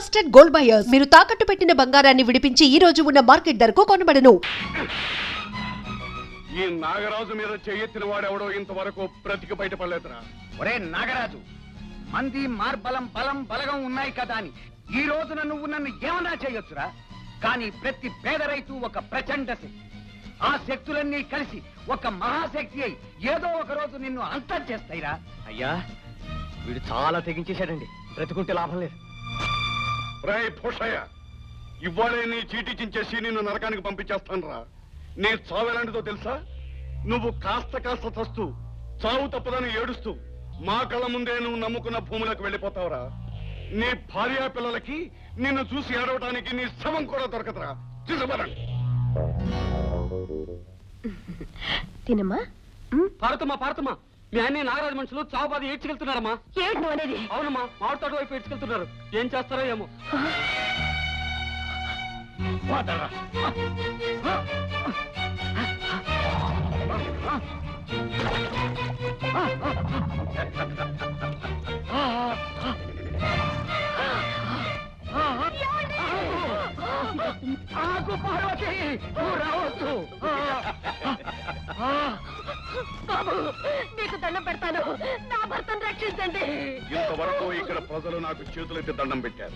Trusted gold buyers మీరు తాకట్టు పెట్టిన బంగారాన్ని విడిపించి ఈ రోజు ఉన్న మార్కెట్ ధరకు కొనబడను. ఈ నాగరాజు మీద చేయెత్తిన వాడెవడో ఇంతవరకు బ్రతికి బయటపడలేదురా. ఒరే నాగరాజు, మంది మార్బలం బలం బలగం ఉన్నాయి కదా అని ఈ రోజున నువ్వు నన్ను ఏమన్నా చేయొచ్చురా. కానీ ప్రతి పేద రైతు ఒక ప్రచండ శక్తి. ఆ శక్తులన్నీ కలిసి ఒక మహాశక్తి అయి ఏదో ఒక రోజు నిన్ను అంతం చేస్తాయిరా. అయ్యా, వీడు చాలా తెగించేశాడండి. బ్రతుకుంటే లాభం లేదు. రేయ్ భూషయ్య, ఇవాళే నీ చీటీ చించేసి నిన్ను నరకానికి పంపించేస్తాను రా. నీ చావు ఎలాంటిదో తెలుసా? నువ్వు కాస్త కాస్త చస్తూ చావు తప్పదని ఏడుస్తూ మా కళ్ళ ముందే నువ్వు నమ్ముకున్న భూములకు వెళ్ళిపోతావురా. నీ భార్యా పిల్లలకి నిన్ను చూసి ఏడవటానికి నీ శవం కూడా దొరకదురా. చూసమరండి. తినమ్మా. పార్వతమ్మా, మీ అన్ని నాగరాజు మనుషులు చావు బాధ ఏడ్చుకెళ్తున్నారమ్మా. ఏంటి నువ్వు అనేది? అవునమ్మా, మామిడి తోట వైపు ఏడ్చుకెళ్తున్నారు. ఏం చేస్తారో ఏమో. పార్వతి, రావద్దు. బాబు, నీకు దండం పెడతాను, నా భర్తను రక్షించండి. ఇంతవరకు ఇక్కడ ప్రజలు నాకు చేతులెత్తి దండం పెట్టారు.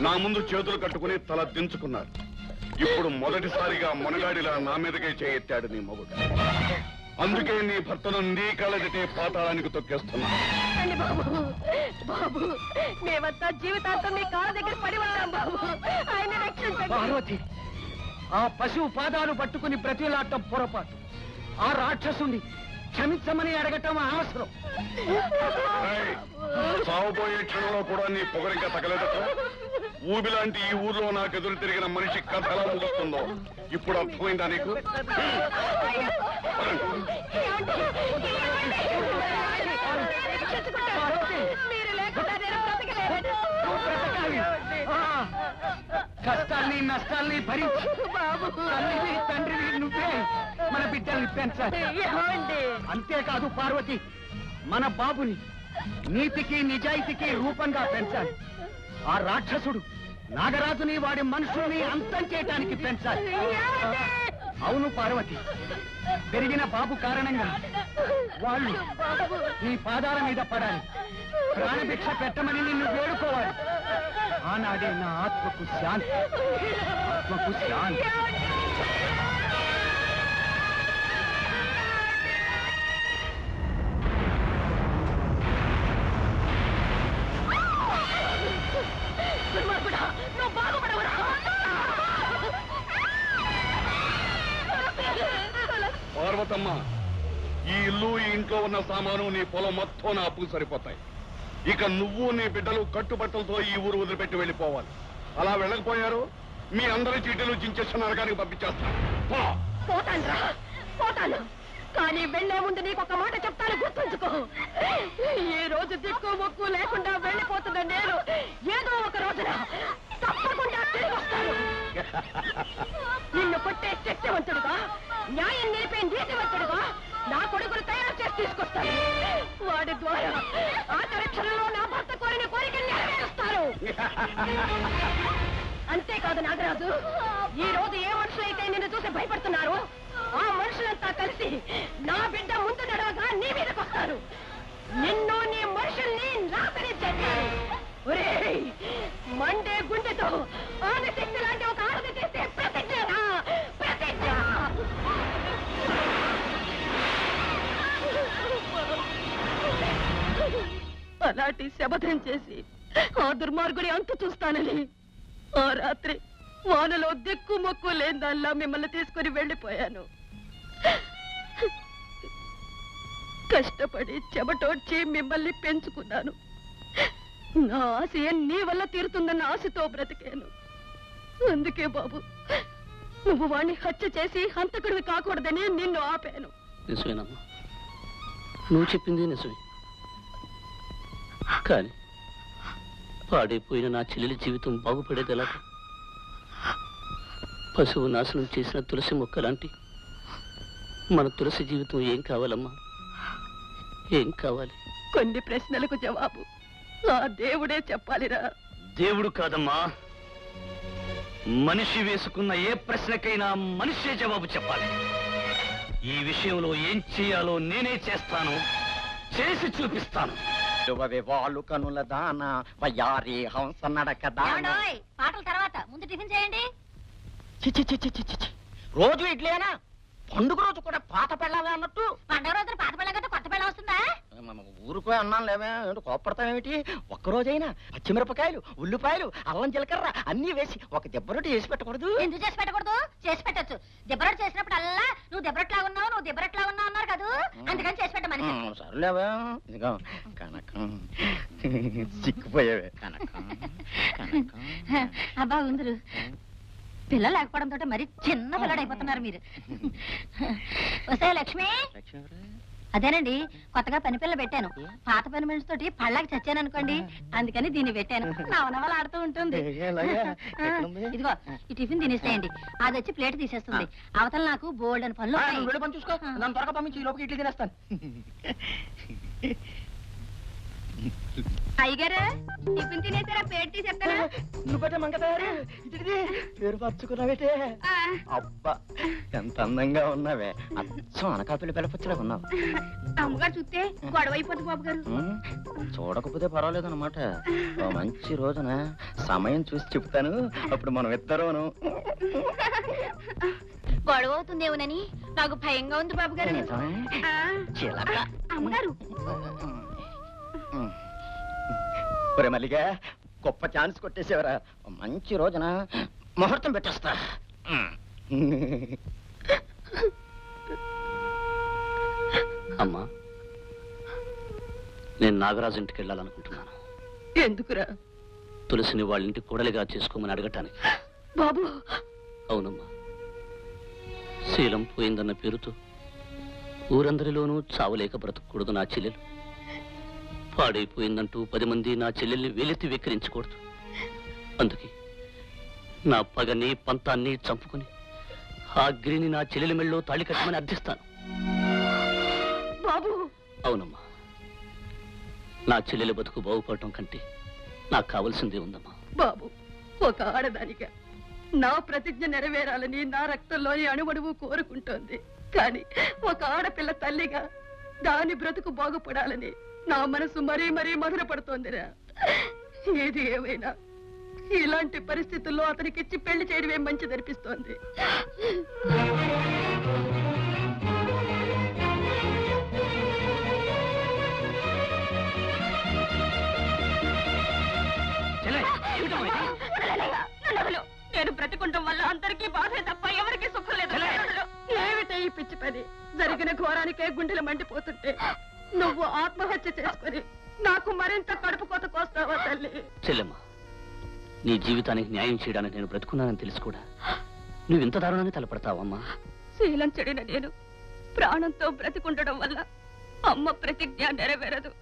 నా ముందు చేతులు కట్టుకుని తల దించుకున్నారు. ఇప్పుడు మొదటిసారిగా మునగాడిలా నా మీదకే చేయెత్తాడు నీ మొగుడు. అందుకే నీ భర్తను నీ కళ్ళదిటే పాతాళానికి తొక్కేస్తున్నా. బాబు బాబు, మేమంతా జీవితాంతం మీ కాళ్ళ దగ్గర పడి ఉన్నాం బాబు. ఆయన రక్షించండి. పార్వతి, ఆ పశువు పాదాలు పట్టుకుని బ్రతిలాడటం పొరపాటు. ఆ రాక్షసుని క్షమించమని అడగటం అవసరం. సాగుపోయే క్షణంలో కూడా నీ పొగరింకా తగలేదట. ఊబిలాంటి ఈ ఊర్లో నాకు ఎదురు తిరిగిన మనిషి కథ ఎలా ముగుస్తుందో ఇప్పుడు అర్థమైందా నీకు? కష్టాల్ని నష్టాల్ని భరించి తల్లివి తండ్రివి నువ్వే మన బిడ్డల్ని పెంచాలి. అంతేకాదు పార్వతి, మన బాబుని నీతికి నిజాయితీకి రూపంగా పెంచాలి. ఆ రాక్షసుడు నాగరాజుని వాడి మనుషుల్ని అంతం చేయటానికి పెంచాలి. అవును పార్వతి, పెరిగిన బాబు కారణంగా వాళ్ళు నీ పాదాల మీద పడాలి. ప్రాణభిక్ష పెట్టమని నిన్ను వేడుకోవాలి. ఆనాడే నా ఆత్మకు శాంతి, ఆత్మకు శాంతి. పార్వతమ్మ, ఈ ఇల్లు ఈ ఇంట్లో ఉన్న సామాను నీ పొలం మొత్తం నా అప్పుకు సరిపోతాయి. ఇక నువ్వు నీ బిడ్డలు కట్టుబట్టలతో ఈ ఊరు వదిలిపెట్టి వెళ్ళిపోవాలి. అలా వెళ్ళకపోయారు మీ అందరి చీటీలు చించేసి నరకానికి పంపించేస్తాను. పోతాను, కానీ వెళ్లే ముందు నీకు ఒక మాట చెప్తాను, గుర్తుంచుకో. ఈ రోజు దిక్కు మొక్కు లేకుండా వెళ్ళిపోతున్న నేను ఏదో ఒక రోజున తప్పకుండా తిరిగి వస్తాను. నిన్ను కొట్టే శక్తివంతుడుగా, న్యాయం నిలిపే నీతివంతుడుగా నా కొడుకును తయారు చేసి తీసుకొస్తాను. వాడి ద్వారా ఆఖరి క్షణంలో నా భర్త కోరిన కోరికలు నెరవేరుస్తాను. అంతేకాదు నాగరాజు, ఈ రోజు ఏ మనుషులైతే నిన్ను చూసి భయపడుతున్నారో ఆ మనుషులంతా కలిసి నా బిడ్డ ముందు నడవగా నీ మీదకి వస్తారు. నిన్ను నీ మనుషుల్ని నాశనం చేస్తారు. ఒరేయ్, మండే గుండెతో ఆనశక్తి లాంటి ఒక ఆడది చేసే ప్రతిజ్ఞ, ప్రతిజ్ఞ. అలాంటి శపథం చేసి ఆ దుర్మార్గుడి అంతు చూస్తానని ఆ రాత్రి వానలో దిక్కు మొక్కు లేదల్లా మిమ్మల్ని తీసుకుని వెళ్ళిపోయాను. కష్టపడి చెమటోడ్చి మిమ్మల్ని పెంచుకున్నాను. నా ఆశ నీ వల్ల తీరుతుందన్న ఆశతో బ్రతికాను. అందుకే బాబు, నువ్వు వాణ్ణి హత్య చేసి హంతకుడివి కాకూడదని నిన్ను ఆపాను. నిజమేనమ్మా, నువ్వు చెప్పింది నిజమే. కానీ పాడైపోయిన నా చెల్లెలి జీవితం బాగుపడేది ఎలాగా? పశువు నాశనం చేసిన తులసి మొక్క లాంటి మన తులసి జీవితం ఏం కావాలమ్మా? ఏం కావాలి? కొన్ని ప్రశ్నలకు జవాబు ఆ దేవుడే చెప్పాలిరా. దేవుడు కాదమ్మా, మనిషి వేసుకున్న ఏ ప్రశ్నకైనా మనిషే జవాబు చెప్పాలి. ఈ విషయంలో ఏం చేయాలో నేనే చేస్తాను, చేసి చూపిస్తాను. వాళ్ళు కనుల దాన వయ్యారి హంస నడక దాన. పాటల తర్వాత ముందు టిఫిన్ చేయండి. రోజు ఇడ్లీనా? పండుగ రోజు కూడా పాత పెళ్ళాలి అన్నట్టు. పండుగ రోజున పాత పెళ్ళ కదా కొత్త పెళ్ళ వస్తుందా? ఊరుకో అన్నాను లేవే, కోపడతావేమిటి? ఒక్కరోజైనా పచ్చిమిరపకాయలు, ఉల్లిపాయలు, అల్లం జీలకర్ర అన్ని వేసి ఒక దెబ్బరొట్టి చేసి పెట్టకూడదు? ఎందుకు చేసి పెట్టకూడదు? చేసి పెట్టచ్చు. దెబ్బరొట్టు చేసినప్పుడు అల్లా నువ్వు దెబ్బరొట్లా ఉన్నావు, నువ్వు దెబ్బరొట్లా ఉన్నావు అన్నారు కదా, అందుకని చేసి పెట్టమని. సర్లేవే, ఇదిగో కనకం. సిక్కిపోయావే కనకం. అబ్బా ఉందరు, పిల్లలు లేకపోవడంతో మరి చిన్న పిల్లడు అయిపోతున్నారు మీరు. వస్తే లక్ష్మి, అదేనండి కొత్తగా పని పిల్ల పెట్టాను. పాత పని మనిషి తోటి పళ్ళకి చచ్చాను అనుకోండి, అందుకని దీన్ని పెట్టాను. నవనవలు ఆడుతూ ఉంటుంది. ఇదిగో ఈ టిఫిన్ తినేసేయండి, అది వచ్చి ప్లేట్ తీసేస్తుంది. అవతల నాకు బోల్డ్ అని పనులు పని చూసుకో, నన్ను త్వరగా పంపించి ఈ లోపలికి ఇడ్లీ తినేస్తాను. అయ్యగారు టిఫిన్ తినేసారా? ప్లేట్ తీసేస్తారా? నువ్వు మంగతారు పేరు పరుచుకున్నావేటే. అబ్బా ఎంత అందంగా ఉన్నావే, అచ్చం అనకాపిల్లి పిల్లపచ్చలా ఉన్నావు. అమ్మగారు చూస్తే గొడవ అయిపోతుంది బాబు గారు. చూడకపోతే పర్వాలేదు అనమాట. మంచి రోజున సమయం చూసి చెప్తాను, అప్పుడు మనం ఇద్దరును. గొడవ అవుతుందేమోనని నాకు భయంగా ఉంది బాబు గారు. అమ్మగారు ఒరే మల్లిగా, గొప్ప ఛాన్స్ కొట్టేసేవరా. మంచి రోజున ముహూర్తం పెట్టేస్తా. అమ్మా, నేను నాగరాజు ఇంటికి వెళ్ళాలనుకుంటున్నాను. ఎందుకురా? తులసిని వాళ్ళ ఇంటికి కూడలిగా చేసుకోమని అడగటానికి. బాబు అవునమ్మా, శీలం పోయిందన్న పేరుతో ఊరందరిలోనూ చావలేక బ్రతకూడదు నా చెల్లెలు. పాడైపోయిందంటూ 10 మంది నా చెల్లెల్ని వేలెత్తి వెక్కిరించకూడదు. అందుకే నా పగని పంతాన్ని చంపుకుని ఆ గిరిని నా చెల్లెలి మెళ్ళలో తాళి కట్టమని అర్థిస్తాను. బాబు అవునమ్మా, నా చెల్లెలి బతుకు బాగుపడటం కంటే నాకు కావలసిందే ఉందమ్మా. బాబు, ఒక ఆడదానిగా నా ప్రతిజ్ఞ నెరవేరాలని నా రక్తంలోని అణువణువు కోరుకుంటోంది. కానీ ఒక ఆడపిల్ల తల్లిగా దాని బ్రతుకు బాగుపడాలని నా మనసు మరీ మరీ మధురపడుతోందిరా. ఏది ఏమైనా ఇలాంటి పరిస్థితుల్లో అతనికిచ్చి పెళ్లి చేయడమే మంచిదనిపిస్తోంది. నేను బ్రతికుండడం వల్ల అందరికీ బాధే తప్ప ఎవరికి సుఖం లేదు. ఏమిటే ఈ పిచ్చి పని? జరిగిన ఘోరానికే గుండెలు మండిపోతుంటే నువ్వు ఆత్మహత్య చేసుకుని నాకు మరింత కడుపు కోత కోస్తావా తల్లి? చెల్లెమ్మా, నీ జీవితానికి న్యాయం చేయడానికి నేను బ్రతుకున్నానని తెలుసు కూడా నువ్వు ఇంత దారుణాన్ని తలపడతావమ్మా. శీలం చెడిన నేను ప్రాణంతో బ్రతికుండడం వల్ల అమ్మ ప్రతిజ్ఞ నెరవేరదు,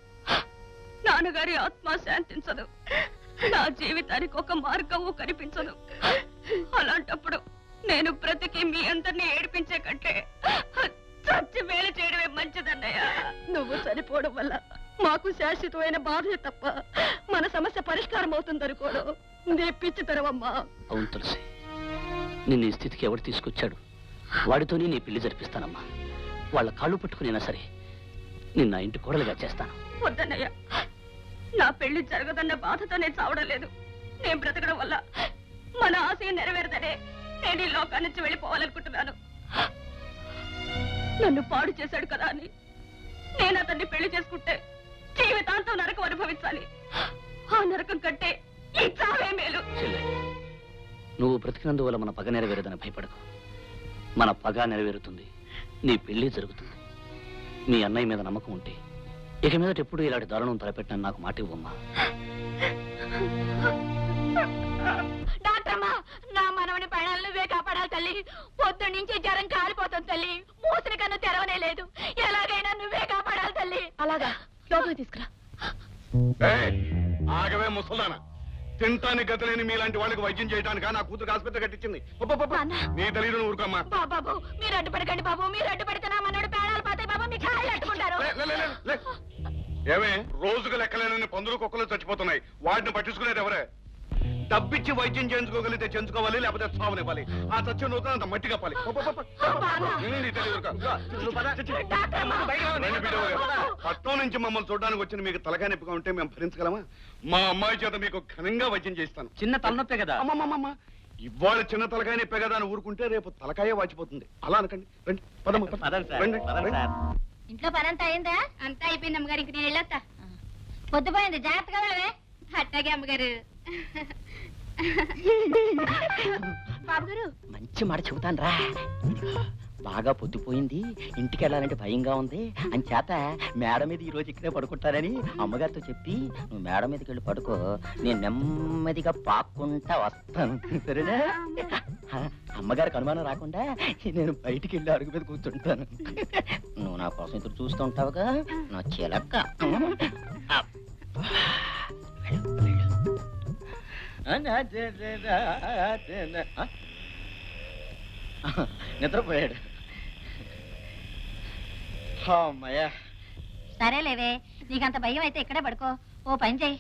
నాన్నగారి ఆత్మ శాంతించదు, నా జీవితానికి ఒక మార్గము కనిపించదు. అలాంటప్పుడు నేను బ్రతికి మీ అందరినీ ఏడిపించే కంటే చచ్చి మేలు చేయడమే మంచిదన్నయ్య. నువ్వు చనిపోవడం వల్ల మాకు శాశ్వతమైన బాధే తప్ప మన సమస్య పరిష్కారం అవుతుందనుకోవడం నీ పిచ్చితనమమ్మా. అవును తులసి, నిన్ను ఈ స్థితికి ఎవడు తీసుకొచ్చాడు? వాడితోనే నీ పెళ్లి జరిపిస్తానమ్మా. వాళ్ళ కాళ్ళు పట్టుకునేనా సరే నిన్న ఇంటి కోడలుగా చేస్తాను. వద్దన్నయ్య, నా పెళ్లి జరగదన్న బాధతో నేను చావడం లేదు. నేను బ్రతకడం వల్ల మన ఆశయం నెరవేరదనే నేను ఈ లోకాన్ని నుంచి వెళ్ళిపోవాలనుకుంటున్నాను. నన్ను పాడు చేశాడు కదా అని నేను అతన్ని పెళ్లి చేసుకుంటే జీవితాంతం నరకం అనుభవించాలి. ఆ నరకం కంటే ఈ చావే మేలు. నువ్వు బ్రతికినందువల్ల మన పగ నెరవేరదని భయపడకు. మన పగ నెరవేరుతుంది, నీ పెళ్లి జరుగుతుంది. మీ అన్నయ్య మీద నమ్మకం ఉంటే ఇక మీదట ఎప్పుడు ఇలాంటి దారుణం తలపెట్టిన నాకు మాట ఇవ్వమ్మా. డాక్టర్మా, నా మనవని ప్రాణాలు నువ్వే కాపాడాలి తల్లి. పొద్దు నుంచి జ్వరం కాలిపోతుంది తల్లి, మూసిన కన్ను తెరవనే లేదు. ఎలాగైనా నువ్వే కాపాడాలి తల్లి. అలాగా, లోపలికి తీసుకురా. ఆగవే ముసలానా, తింటానికి గతలేని మీలాంటి వాళ్ళకి వైద్యం చేయడానికి నా కూతురు ఆసుపత్రి కట్టించింది. నీ తెలియదు ఊరుకోమ్మా. బాబు మీరు అడ్డుపడకండి బాబు, మీరు అడ్డుపడితే నా మనోడు ప్రాణాలు పోతాయి బాబు, మీ కాళ్ళు అట్టుకుంటారు. ఏమే, రోజుకు లెక్కలేనని పందులు కుక్కలు చచ్చిపోతున్నాయి, వాటిని పట్టించుకునేది ఎవరే? డబ్బిచ్చి వైద్యం చేయించుకోగలిగితే చేయించుకోవాలి, లేకపోతే చావనివ్వాలి. ఆ చచ్చిన రోజు అంత మట్టి కప్పాలి. పట్టణం నుంచి మమ్మల్ని చూడడానికి వచ్చిన మీకు తలకాయ నొప్పిగా ఉంటే మేము భరించగలమా? మా అమ్మాయి చేత మీకు ఘనంగా వైద్యం చేస్తాను. చిన్న తలనొప్పే కదా. అమ్మమ్మమ్మ, ఇవాళ చిన్న తలకాయ నొప్పే కదా అని ఊరుకుంటే రేపు తలకాయ వాచిపోతుంది. అలా అనకండి. రండి, పదమ్మ. ఇంట్లో పని అంతా అయిందా? అంతా అయిపోయింది అమ్మగారు, ఇంక నేను వెళ్ళొస్తా. పొద్దుపోయింది, జాగ్రత్తగా వెళ్ళవే. అట్టాగే అమ్మగారు. బాబు గారు, మంచి మాట చెబుతాను రా. బాగా పొద్దుపోయింది, ఇంటికి వెళ్ళాలంటే భయంగా ఉంది అని చేత మేడ మీద ఈ రోజు ఇక్కడే పడుకుంటానని అమ్మగారితో చెప్పి నువ్వు మేడ మీదకి వెళ్ళి పడుకో, నేను నెమ్మదిగా పాక్కుంటా వస్తాను. సరేనా? అమ్మగారికి అనుమానం రాకుండా నేను బయటికి వెళ్ళి అడుగు మీద కూర్చుంటాను. నువ్వు నా కోసం ఇద్దరు చూస్తూ ఉంటావుగా నా చిలక్క. నిద్రపోయాడు. అమ్మయ్యా. సరేలేవే, నీకంత భయం అయితే ఇక్కడే పడుకో. ఓ పని చేయి,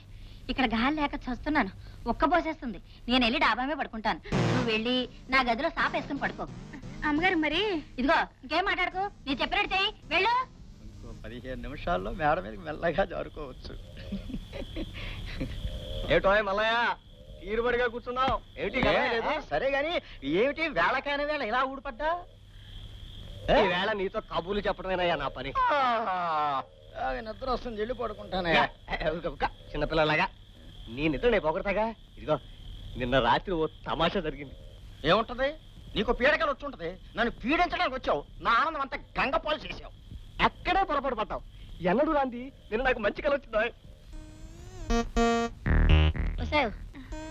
ఇక్కడ గాలి లేక చస్తున్నాను, ఒక్కబోసేస్తుంది. నేను వెళ్ళి డాబా మీద పడుకుంటాను, నువ్వు వెళ్ళి నా గదిలో సాపేసుకుని పడుకో. అమ్మగారు మరి ఇదిగో ఇంకేం మాట్లాడుకో, నేను చెప్పినట్టు చెయ్యి, వెళ్ళు. ఇంకో 15 నిమిషాల్లో మేడ మీదకి మెల్లగా జారుకోవచ్చు. ఏటో మల్లయ్య, తీరుబడిగా కూర్చున్నావు ఏమిటి? సరే గాని ఏమిటి వేళకాని వేళ ఇలా ఊడిపడ్డా? వేళ నీతో కబుర్లు చెప్పడమేనయ్యా నా పని. నిద్ర వస్తుంది, వెళ్ళి పడుకుంటానే. చిన్నపిల్లలాగా నీ నిద్ర నేను పొగడతాగా. ఇదిగో నిన్న రాత్రి ఓ తమాషా జరిగింది. ఏముంటది? నీకు పీడకలు వచ్చి ఉంటది, నన్ను పీడించడానికి వచ్చావు, నా ఆనందం అంతా గంగపాలు చేసావు. అక్కడే పొరపాటు పడ్డావు. ఎన్నడూ రాంది నిన్న నాకు మంచి కల వచ్చిందా?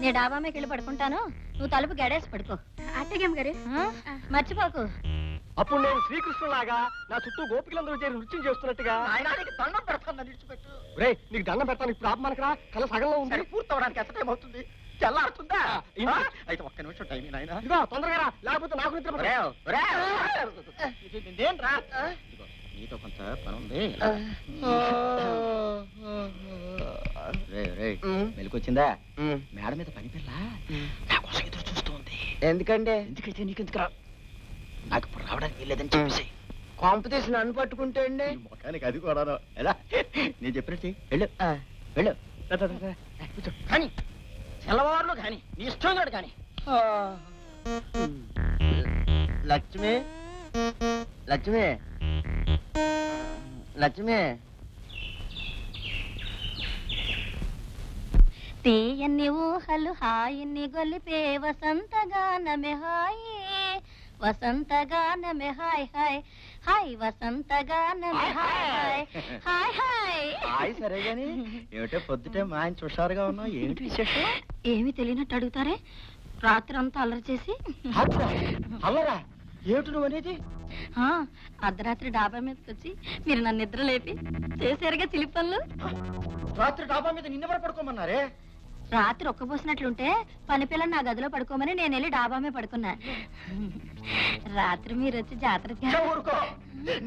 నేను డాబా మీద వెళ్ళి పడుకుంటాను, నువ్వు తలుపు గడేసి పడుకో. అట్టగేం గారు, మర్చిపోకు. అప్పుడు నేను శ్రీకృష్ణులాగా నా చుట్టూ గోపికలందరూ చేరి నృత్యం చేస్తున్నట్టుగా దండం పెడతాను. రే, నీకు దండం పెడతాను. ఇప్పుడు ఆపమానకరా, కళ సగంలో ఉంది. పూర్తవడానికి ఎంత టైం అవుతుంది? తెల్లారుతుందా? అయితే ఒక్క నిమిషం టైం నాయన. ఇదిగో తొందరగా రా, లేకపోతే నాకు నిద్ర రా. నీతో కొంత పని ఉంది. మెలికొచ్చిందా? మేడ మీద పని పిల్ల నా కోసం ఎదురు చూస్తూ ఉంది. ఎందుకంటే ఎందుకైతే నీకెందుకు రా, నాకు ఇప్పుడు రావడానికి వెళ్ళలేదని చెప్పేసి కాంపిటీషన్ నన్ను పట్టుకుంటే అండి మొఖానికి అది కూడా ఎలా నేను చెప్పినట్టు వెళ్ళు వెళ్ళు. కానీ తెల్లవారులు కానీ నీ ఇష్టం కాదు కానీ. లక్ష్మి లక్ష్మి లక్ష్మి. తీయన్ని ఊహలు హాయిని గొలిపే వసంతగానమే హాయి, వసంతగానమే హాయ్ హాయ్ హాయ్, వసంతగానమే హాయ్ హాయ్ హాయ్. హాయ్ సరే గాని ఏమిటో పొద్దుటే మా ఆయన హుషారుగా ఉన్నావు, ఏమిటి విశేషం? ఏమి తెలియనట్టు అడుగుతారే, రాత్రి అంతా అల్లరి చేసి. అల్లరా? ఏమిటి నువ్వు అనేది? అర్ధరాత్రి డాబా మీదకి వచ్చి మీరు నన్ను నిద్ర లేపి చేశారుగా చిలిపి పనులు. రాత్రి డాబా మీద నిన్నెవరు పడుకోమన్నారే? రాత్రి ఒక్కబోసినట్లుంటే పని పిల్లని నా గదిలో పడుకోమని నేను వెళ్ళి డాబా మీద పడుకున్నా. రాత్రి మీరు వచ్చి జాతర ఊరుకో,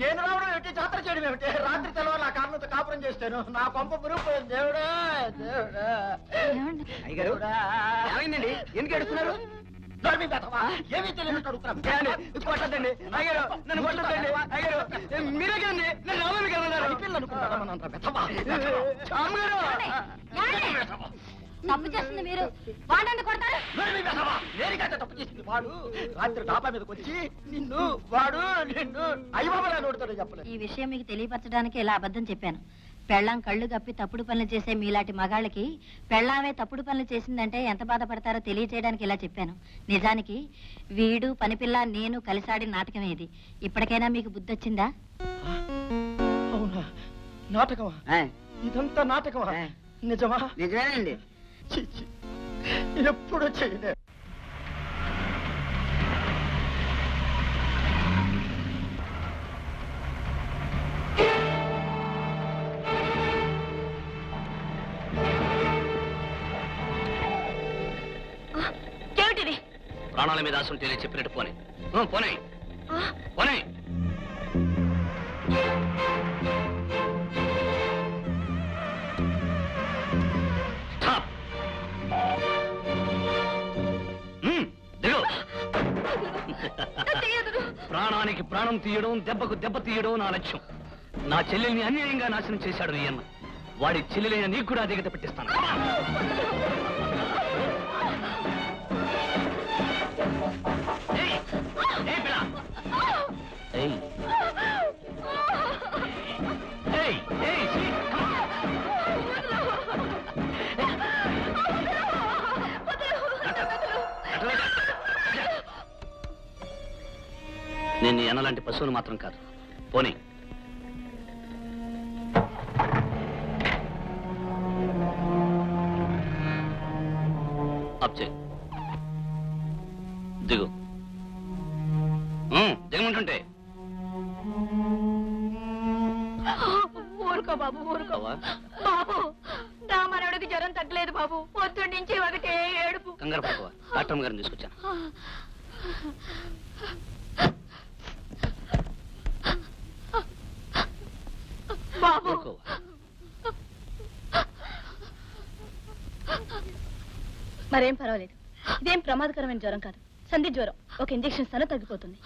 నేను రావడం ఏమిటి, జాతర చేయడం ఏమిటి? రాత్రి తెలవాలి ఆ కారణంతో కాపురం చేస్తాను, నా పంప మురిగిపోయింది. దేవుడా దేవుడా. ఏమైందండి, ఎందుకు ఎడుతున్నారు? ఏమీ తెలియనట్టు అడుగుతున్నాను. కొట్టద్దండి అయ్యారు, నన్ను కొట్టద్దండి అయ్యారు. మీరే కదండి నేను రావాలి కదా. తప్పు చేస్తుంది మీరు, వాడండి కొడతారు. తప్పు చేసింది వాడు. రాత్రి డాబా మీదకి వచ్చి నిన్ను వాడు నిన్ను అయ్యబాబా నోడుతాడు చెప్పలేదు. ఈ విషయం మీకు తెలియపరచడానికి ఇలా అబద్ధం చెప్పాను. పెళ్ళాం కళ్ళు కప్పి తప్పుడు పనులు చేసే మీలాంటి మగాళ్ళకి పెళ్ళామే తప్పుడు పనులు చేసిందంటే ఎంత బాధపడతారో తెలియచేయడానికి ఇలా చెప్పాను. నిజానికి వీడు పనిపిల్ల నేను కలిసాడిన నాటకమే ఇది. ఇప్పటికైనా మీకు బుద్ధి వచ్చిందా? అవునా? నాటకమా? ఇదంతా నాటకమా? నిజమా? నిజమేనండి. ఎప్పుడు చేయలే. ఏమిటిది? ప్రాణాల మీద ఆశ ఉంటే చెప్పినట్టు పోనీ పోనీ పోనీ. ప్రాణానికి ప్రాణం తీయడం, దెబ్బకు దెబ్బ తీయడం నా లక్ష్యం. నా చెల్లెల్ని అన్యాయంగా నాశనం చేశాడు ఈ అన్న. వాడి చెల్లెలైన నీకు కూడా అధిగత పెట్టిస్తాను. ఏయ్, ఏయ్ పిల్ల. ఏయ్. ఏయ్, ఏయ్, see, come on. నేను నీ అన్నలాంటి పశువులు మాత్రం కాదు. పోనీ అప్ చేయి. దిగు. దిగమంటుంటే ఊరుకో బాబు, ఊరుకో బావా, బాబు. నా మనవడికి జ్వరం తగ్గలేదు బాబు. పొద్దున్న నుంచి ఒకటే ఏడుపు. కంగారు పడుకోవా. డాక్టర్ గారిని తీసుకొచ్చాను. బాబు ఊరుకోవా. మరేం పర్వాలేదు. ఇదేం ప్రమాదకరమైన జ్వరం కాదు, సంధి జ్వరం. ఒక ఇంజెక్షన్ ఇస్తాను, తగ్గిపోతుంది.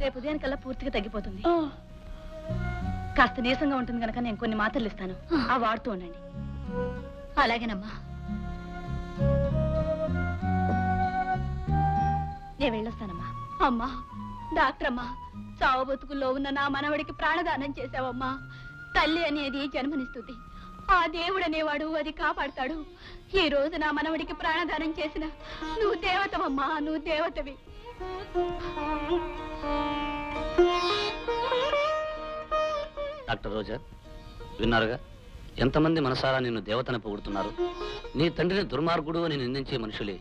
రేపు ఉదయానికల్లా పూర్తిగా తగ్గిపోతుంది. కాస్త నీరసంగా ఉంటుంది కనుక నేను కొన్ని మాత్రలు ఇస్తాను, ఆ వాడుతూ ఉండండి. అలాగేనమ్మా. నేను వెళ్ళొస్తానమ్మా. అమ్మా, డాక్టర్ అమ్మా, చావు బతుకుల్లో ఉన్న నా మనవడికి ప్రాణదానం చేశావమ్మా. తల్లి అనేది జన్మనిస్తుంది, ఆ దేవుడు అనేవాడు అది కాపాడతాడు. ఈ రోజు నా మనవడికి ప్రాణదానం చేసిన నువ్వు దేవతవమ్మా, నువ్వు దేవతవి. డాక్టర్ రోజా, విన్నారుగా ఎంతమంది మనసారా నిన్ను దేవతని పొగుడుతున్నారు. నీ తండ్రిని దుర్మార్గుడు అని నిందించే మనుషులే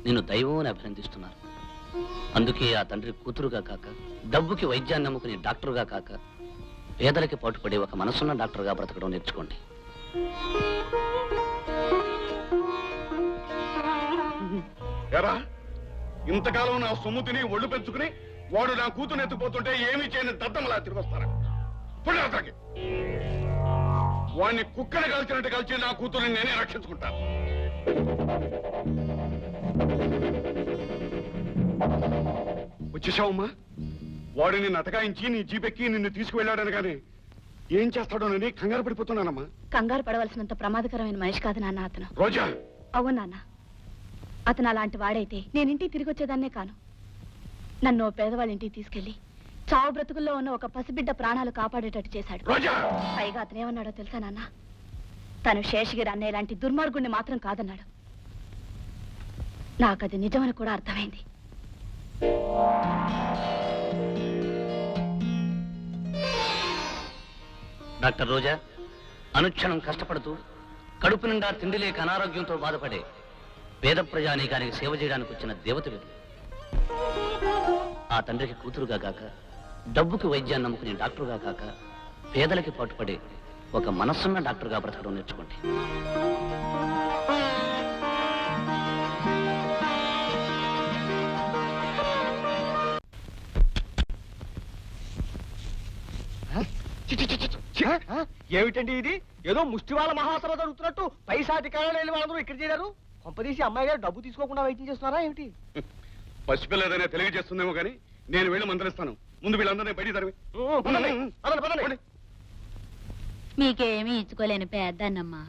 నిన్ను దైవం అని అభినందిస్తున్నారు. అందుకే ఆ తండ్రి కూతురుగా కాక, డబ్బుకి వైద్యాన్ని నమ్ముకుని డాక్టరుగా కాక, పేదలకి పాటుపడే ఒక మనసున్న డాక్టర్గా బ్రతకడం నేర్చుకోండి. ఎరా, ఇంతకాలం నా సొమ్ము తిని ఒళ్ళు పెంచుకుని వాడు నా కూతురు ఎత్తుకుపోతుంటే ఏమీ చేయని దద్దమలా తిరిగొస్తారా? పుణ్యాతకి వాడిని కుక్కని కాల్చినట్టు కాల్చి నా కూతురుని నేనే రక్షించుకుంటాను. వచ్చేసావమ్మా? వాడు నిన్ను అటకాయించి నీ జీపెక్కి నిన్ను తీసుకువెళ్ళాడనగానే ఏం చేస్తాడోనని కంగారు పడిపోతున్నానమ్మా. కంగారు పడవలసినంత ప్రమాదకరమైన మనిషి కాదు నాన్న అతను. రోజా, అవును నాన్న, అతను అలాంటి వాడైతే నేను ఇంటికి తిరిగి వచ్చేదాన్నే కాను. నన్ను ఓ పేదవాళ్ళ ఇంటికి తీసుకెళ్లి చావు బ్రతుకుల్లో ఉన్న ఒక పసిబిడ్డ ప్రాణాలు కాపాడేటట్టు చేశాడు. రోజా, పైగా అతను ఏమన్నాడో తెలుసా నాన్న? తను శేషగిరి అన్నయ్య లాంటి దుర్మార్గుణ్ణి మాత్రం కాదన్నాడు. నాకది నిజమని కూడా అర్థమైంది. డాక్టర్ రోజా, అనుక్షణం కష్టపడుతూ కడుపు నిండా తిండి లేక అనారోగ్యంతో బాధపడే పేద ప్రజానీకానికి సేవ చేయడానికి వచ్చిన దేవత వీరు. ఆ తండ్రికి కూతురుగా కాక, డబ్బుకి వైద్యాన్ని నమ్ముకునే డాక్టరుగా కాక, పేదలకి పాటుపడే ఒక మనస్సున్న డాక్టర్గా బ్రతకడం నేర్చుకోండి. ఏమిటండి ఇది? ఏదో ముష్టివాళ్ళ మహాసభ జరుగుతున్నట్టు పైసాధికారులు వెళ్ళి వాళ్ళందరూ ఇక్కడ చేరారు. కొంపదీసి అమ్మాయి గారు డబ్బు తీసుకోకుండా వైద్యం చేస్తున్నారా ఏమిటి? పసిపిల్లదైనా తెలియజేస్తుందేమో కానీ నేను వెళ్ళి మందలిస్తాను. ముందు వీళ్ళందరినీ బయట తరిమి. మీకేమీ ఇచ్చుకోలేని పెద్దన్నమ్మా.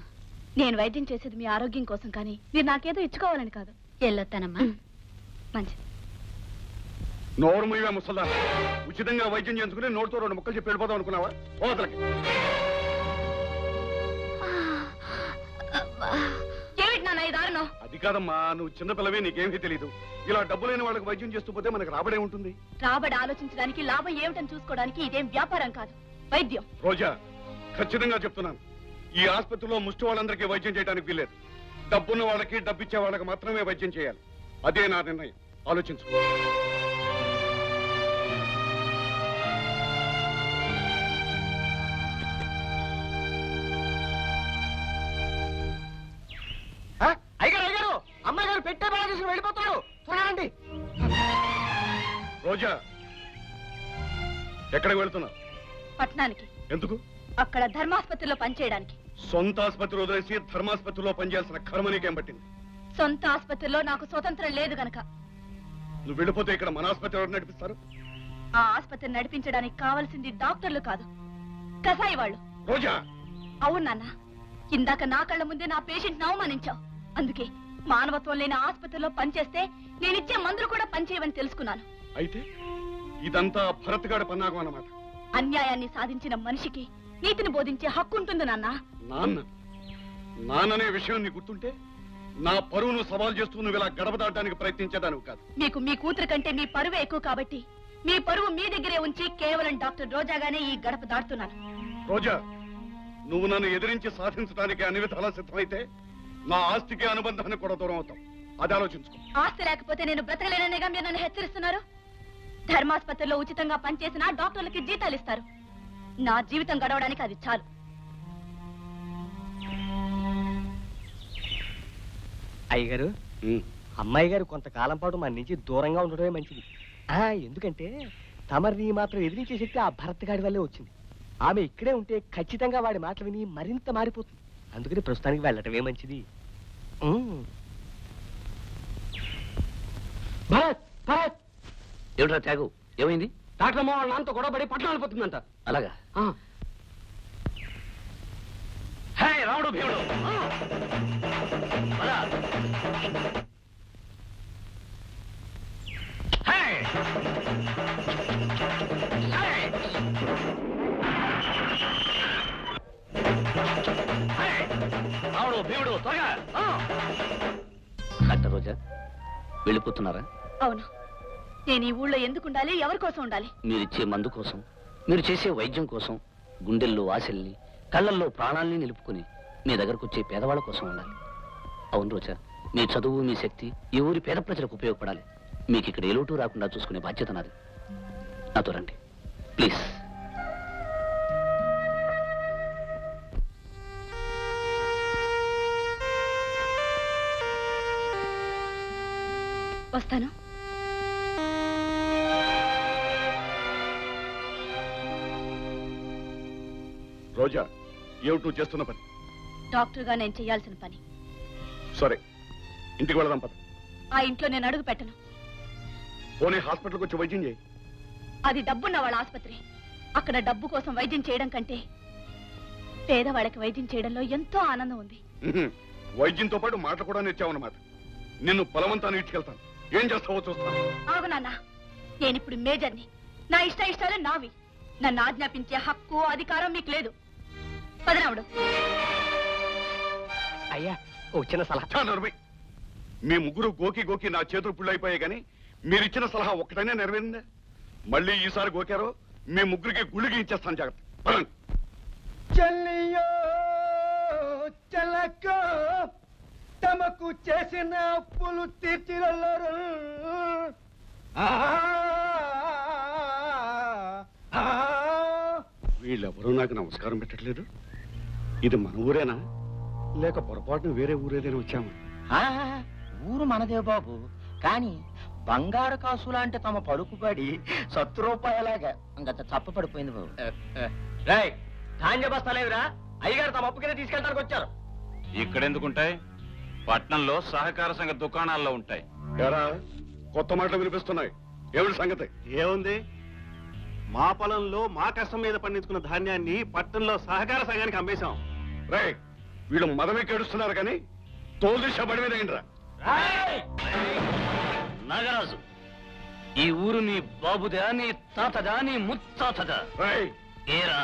నేను వైద్యం చేసేది మీ ఆరోగ్యం కోసం, కానీ మీరు నాకేదో ఇచ్చుకోవాలని కాదు. వెళ్ళొస్తానమ్మా. మంచిది. నోరు ముయ్యవే ముసల్దా. ఉచితంగా వైద్యం చేసుకుని నోటితో 2 ముక్కలు చెప్పి వెళ్ళిపోదాం అనుకున్నావా? పోతలకి ఏమిటి నాన్న ఈ దారుణం? అది కాదమ్మా, నువ్వు చిన్నపిల్లవే, నీకేమీ తెలీదు. ఇలా డబ్బు లేని వాళ్ళకి వైద్యం చేస్తూ పోతే మనకు రాబడే ఉంటుంది. రాబడి ఆలోచించడానికి, లాభం ఏమిటని చూసుకోవడానికి ఇదేం వ్యాపారం కాదు, వైద్యం. రోజా, ఖచ్చితంగా చెప్తున్నాను, ఈ ఆసుపత్రిలో ముష్టి వాళ్ళందరికీ వైద్యం చేయడానికి వీల్లేదు. డబ్బున్న వాళ్ళకి, డబ్బిచ్చే వాళ్ళకి మాత్రమే వైద్యం చేయాలి. అదే నా నిర్ణయం. ఆలోచించు. రోజా, ఎక్కడికి వెళ్తున్నావు? పట్టణానికి. ఎందుకు? అక్కడ ధర్మాసుపత్రిలో పనిచేయడానికి. సొంత ఆసుపత్రి వదిలేసి ధర్మాసుపత్రిలో పనిచేయాల్సిన కర్మ నీకేం పట్టింది? సొంత ఆసుపత్రిలో నాకు స్వతంత్రం లేదు గనక. నువ్వు వెళ్ళిపోతే ఇక్కడ మన ఆసుపత్రి ఎవరు నడిపిస్తారు? ఆ ఆసుపత్రి నడిపించడానికి కావలసింది డాక్టర్లు కాదు, కసాయి వాళ్ళు. రోజా! అవును నాన్న, ఇందాక నా కళ్ళ ముందే నా పేషెంట్ అవమానించావు. అందుకే మానవత్వం లేని ఆసుపత్రిలో పనిచేస్తే నేనిచ్చే మందులు కూడా పనిచేయవని తెలుసుకున్నాను. అయితే ఇదంతా భరత్ గాడి పన్నాగం అన్నమాట. అన్యాయాన్ని సాధించిన మనిషికి నీతిని బోధించే హక్కు ఉంటుంది నాన్న. నాన్ననే విషయం నీకు గుర్తుంటే నా పరువును సవాల్ చేస్తూ నువ్వు ఇలా గడప దాటడానికి ప్రయత్నించేదానివి కాదు. మీకు మీ కూతురు కంటే మీ పరువే ఎక్కువ కాబట్టి మీ పరువు మీ దగ్గరే ఉంచి కేవలం డాక్టర్ రోజాగానే ఈ గడప దాటుతున్నాను. రోజా, నువ్వు నన్ను ఎదిరించి సాధించడానికి అన్ని విధాలా సిద్ధమైతే నా ఆస్తికి అనుబంధాన్ని కూడా దూరం అవుతాం. అది ఆలోచించుకో. ఆస్తి లేకపోతే నేను బ్రతకలేననేగా మీరు నన్ను హెచ్చరిస్తున్నారు. ధర్మాసుపత్రిలో ఉచితంగా పనిచేసిన డాక్టర్లకి జీతాలు ఇస్తారు. నా జీవితం గడవడానికి అది చాలు. అయ్యగారు, అమ్మాయి గారు కొంతకాలం పాటు మన నుంచి దూరంగా ఉండడమే మంచిది. ఎందుకంటే తమరిని మాత్రం ఎదిరించే శక్తి ఆ భరత్ గాడి వల్లే వచ్చింది. ఆమె ఇక్కడే ఉంటే ఖచ్చితంగా వాడి మాటలు విని మరింత మారిపోతుంది. అందుకని ప్రస్తుతానికి వెళ్ళటమే మంచిది. భరత్, భరత్! ఏమిట్రా త్యాగు, ఏమైంది? డాక్టర్ అమ్మ వాళ్ళ నాన్నతో గొడవపడి పట్టణం వెళ్ళిపోతుందంట. అలాగా? హే రాముడు భీముడు, పద. హే! హే! హే! రాముడు భీముడు, త్వరగా! డాక్టర్ రోజా, వెళ్ళిపోతున్నారా? అవును. నేను ఈ ఊళ్ళో ఎందుకు ఉండాలి, ఎవరి కోసం ఉండాలి? మీరిచ్చే మందు కోసం, మీరు చేసే వైద్యం కోసం, గుండెల్లో ఆశల్ని, కళ్ళల్లో ప్రాణాల్ని నిలుపుకుని మీ దగ్గరకు వచ్చే పేదవాళ్ళ కోసం ఉండాలి. అవును రోజా, మీ చదువు, మీ శక్తి ఈ ఊరి పేద ప్రజలకు ఉపయోగపడాలి. మీకు ఇక్కడ ఏ లోటు రాకుండా చూసుకునే బాధ్యత నాది. నాతో రండి ప్లీజ్. వస్తాను. రోజా, ఏమిటి నువ్వు చేస్తున్న పని? డాక్టర్గా నేను చేయాల్సిన పని. సరే, ఇంటికి వెళదాం పద. ఆ ఇంట్లో నేను అడుగు పెట్టను. పోనీ హాస్పిటల్కి వచ్చి వైద్యం చేయి. అది డబ్బున్న వాళ్ళ ఆసుపత్రి. అక్కడ డబ్బు కోసం వైద్యం చేయడం కంటే పేదవాళ్ళకి వైద్యం చేయడంలో ఎంతో ఆనందం ఉంది. వైద్యంతో పాటు మాట కూడా నేర్చావన్నమాట. నిన్ను బలవంతాన్ని ఇచ్చుకెళ్తాను. ఏం చేస్తావో చూస్తాను. ఆగు నాన్న, నేనిప్పుడు మేజర్ని. నా ఇష్టాలు నావి. నన్ను ఆజ్ఞాపించే హక్కు, అధికారం మీకు లేదు. పదనావుడు. అయ్యా, ఓ చిన్న సలహా. మీ ముగ్గురు గోకి గోకి నా చేతులు పుళ్ళైపోయాయి కానీ మీరిచ్చిన సలహా ఒక్కటైనా నెరవేరిందా? మళ్ళీ ఈసారి గోకారో మీ ముగ్గురికి గుళ్ళకి ఇచ్చేస్తాను. జాగ్రత్త. చెల్లియో చెలకో తమకు చేసిన అప్పులు తీర్చిరల్లరు. వీళ్ళెవరూ నాకు నమస్కారం పెట్టట్లేదు. ఇది మన ఊరేనా లేక పొరపాటున వేరే ఊరేదైనా వచ్చామా? ఊరు మనదే బాబు, కానీ బంగారు కాసు లాంటి తమ పలుకుబడి ₹100 ఇంకా చప్పపడిపోయింది బాబు. ధాన్య బస్తాలేవిరా, అయ్యగారు తమ అప్పు కింద తీసుకెళ్ళడానికి వచ్చారు. ఇక్కడెందుకుంటాయి? పట్నంలో సహకార సంఘ దుకాణాల్లో ఉంటాయి. ఎరా, కొత్త మాటలు వినిపిస్తున్నాయి. ఏమిటి సంగతి? ఏముంది, మా పొలంలో మా కష్టం మీద పండించుకున్న ధాన్యాన్ని పట్టణంలో సహకార సంఘానికి అమ్మేశాం. రే, వీళ్ళు మదమే కేడుస్తున్నారు కానీ తోలు దిశ బడి మీద ఏంట్రా? నాగరాజు, ఈ ఊరు నీ బాబుదా, నీ తాతదా, నీ ముత్తాతదా? ఏరా,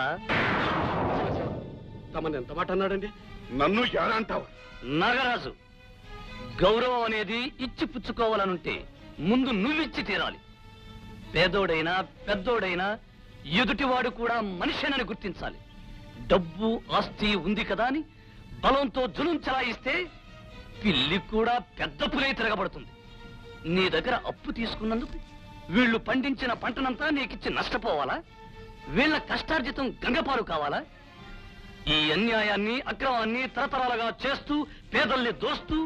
తమని ఎంత మాట అన్నాడండి? నన్ను ఎలా అంటావు? నాగరాజు, గౌరవం అనేది ఇచ్చి పుచ్చుకోవాలనుంటే ముందు నువ్విచ్చి తీరాలి. పేదోడైనా పెద్దోడైనా ఎదుటివాడు కూడా మనిషినని గుర్తించాలి. డబ్బు ఆస్తి ఉంది కదా అని బలంతో జులుం చలాయిస్తే పిల్లి కూడా పెద్ద పులే తిరగబడుతుంది. నీ దగ్గర అప్పు తీసుకున్నందుకు వీళ్ళు పండించిన పంటనంతా నీకిచ్చి నష్టపోవాలా? వీళ్ళ కష్టార్జితం గంగపాలు కావాలా? ఈ అన్యాయాన్ని, అక్రమాన్ని తరతరాలుగా చేస్తూ పేదల్ని దోస్తూ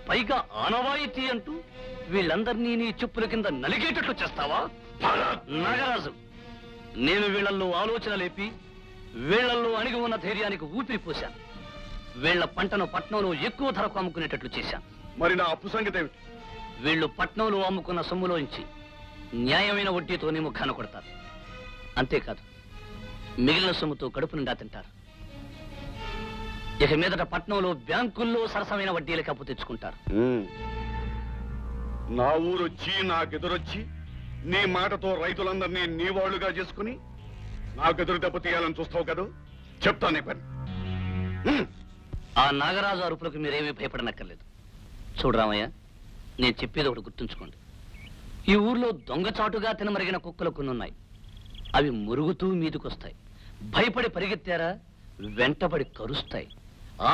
పైగా ఆనవాయితీ అంటూ వీళ్ళందరినీ నీ చెప్పుల కింద నలిగేటట్లు చేస్తావా? నాగరాజు, నేను వీళ్లలో ఆలోచన లేపి వీళ్లలో అణిగి ఉన్న ధైర్యానికి ఊపిరి పోశాను. వీళ్ల పంటను పట్నంలో ఎక్కువ ధరకు అమ్ముకునేటట్లు చేశాను. మరి నా అప్పు సంగతి ఏమిటి? వీళ్లు పట్నంలో అమ్ముకున్న సొమ్ములోంచి న్యాయమైన వడ్డీతోనే ముఖాన కొడతారు. అంతేకాదు, మిగిలిన సొమ్ముతో కడుపు నిండా తింటారు. ఇక మీదట పట్నంలో బ్యాంకుల్లో సరసమైన వడ్డీలకు అప్పు తెచ్చుకుంటారు. నా ఊరొచ్చి నాకెదురొచ్చి నీ మాటతో రైతులందరినీ నీ వాళ్ళుగా చేసుకుని నాకెదురు దెబ్బతీయాలని చూస్తావు కదా? చెప్తానే పని. ఆ నాగరాజు అరుపులకు మీరేమీ భయపడనక్కర్లేదు. చూడరామయ్య, నేను చెప్పేది ఒకటి గుర్తుంచుకోండి. ఈ ఊర్లో దొంగచాటుగా తినమరిగిన కుక్కలు కొన్నున్నాయి. అవి మురుగుతూ మీదుకొస్తాయి. భయపడి పరిగెత్తారా, వెంటబడి కరుస్తాయి.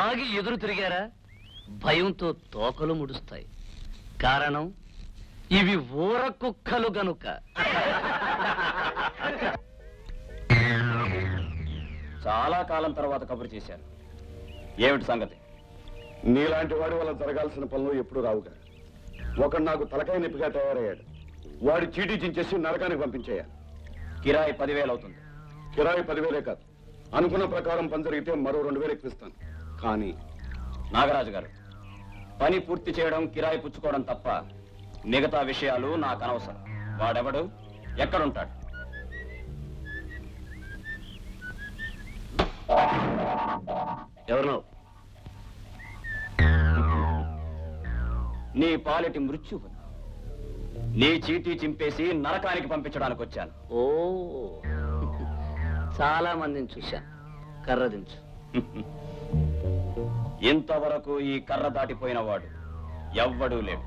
ఆగి ఎదురు తిరిగారా, భయంతో తోకలు ముడుస్తాయి. కారణం, ఇవి ఊర కుక్కలు గనుక. చాలా కాలం తర్వాత కబురు చేశారు. ఏమిటి సంగతి? నీలాంటి వాడి వల్ల జరగాల్సిన పనులు ఎప్పుడు రావుగా. ఒకడు నాకు తలకాయ నొప్పిగా తయారయ్యాడు. వాడి చీటీ చించేసి నరకానికి పంపించేయాలి. కిరాయి 10,000 అవుతుంది. కిరాయి 10,000 కాదు, అనుకున్న ప్రకారం పని జరిగితే మరో 2,000 ఎక్కువిస్తాను. కానీ నాగరాజు గారు, పని పూర్తి చేయడం, కిరాయి పుచ్చుకోవడం తప్ప మిగతా విషయాలు నాకు అనవసరం. వాడెవడు, ఎక్కడుంటాడు? ఎవరు? నీ పాలిటి మృత్యువు. నీ చీటీ చింపేసి నరకానికి పంపించడానికి వచ్చాను. ఓ, చాలా మందిని చూశాను. కర్ర దించు. ఇంతవరకు ఈ కర్ర దాటిపోయిన వాడు ఎవ్వడూ లేడు.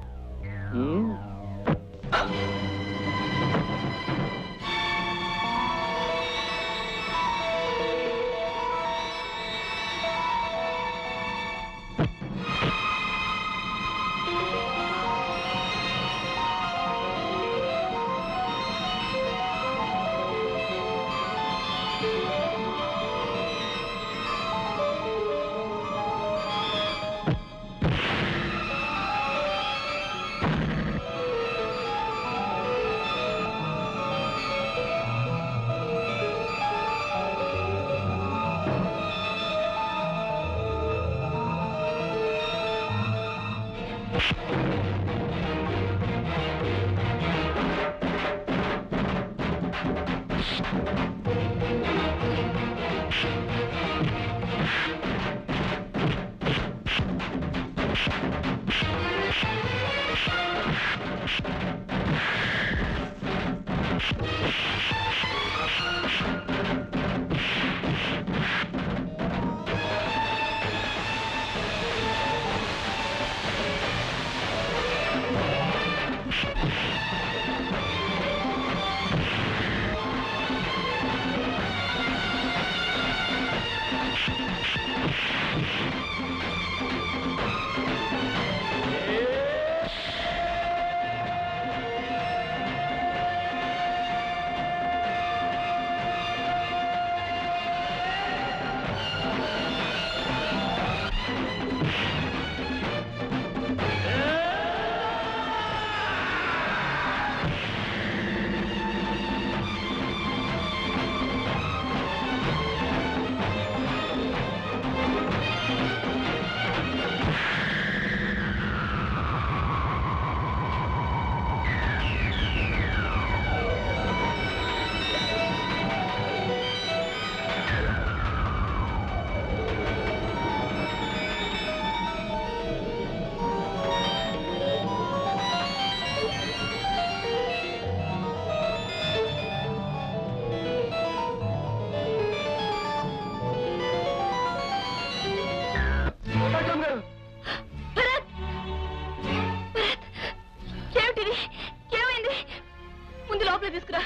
తీసుకురా.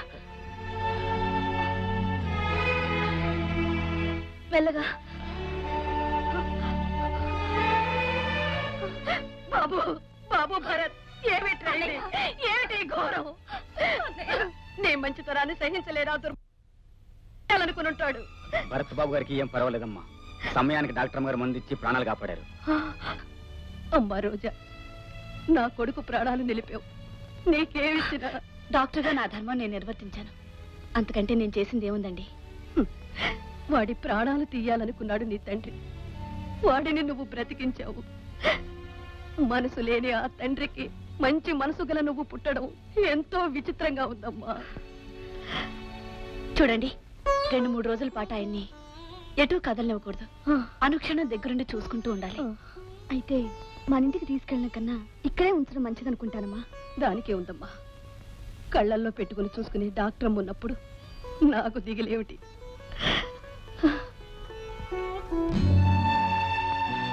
మెల్లగా. బాబు బాబు భరత్, ఏమిటి ఘోరం? నీ మంచితనాన్ని సహించలేరా దుర్మానుకుంటాడు. భరత్ బాబు గారికి ఏం పర్వాలేదమ్మా. సమయానికి డాక్టర్ గారు మందిచ్చి ప్రాణాలు కాపాడారు. అమ్మా రోజా, నా కొడుకు ప్రాణాలు నిలిపావు. నీకేమిచ్చినా డాక్టర్గా నా ధర్మం నేను నిర్వర్తించాను. అంతకంటే నేను చేసింది ఏముందండి? వాడి ప్రాణాలు తీయాలనుకున్నాడు నీ తండ్రి. వాడిని నువ్వు బ్రతికించావు. మనసు లేని ఆ తండ్రికి మంచి మనసు గల నువ్వు పుట్టడం ఎంతో విచిత్రంగా ఉందమ్మా. చూడండి, 2-3 రోజుల పాటు ఆయన్ని ఎటూ కదలనివ్వకూడదు. అనుక్షణం దగ్గరుండి చూసుకుంటూ ఉండాలి. అయితే మన ఇంటికి తీసుకెళ్ళిన కన్నా ఇక్కడే ఉంచడం మంచిదనుకుంటానమ్మా. దానికే ఉందమ్మా. కళ్ళల్లో పెట్టుకుని చూసుకునే డాక్టర్ ఉన్నప్పుడు నాకు దిగులేమిటి?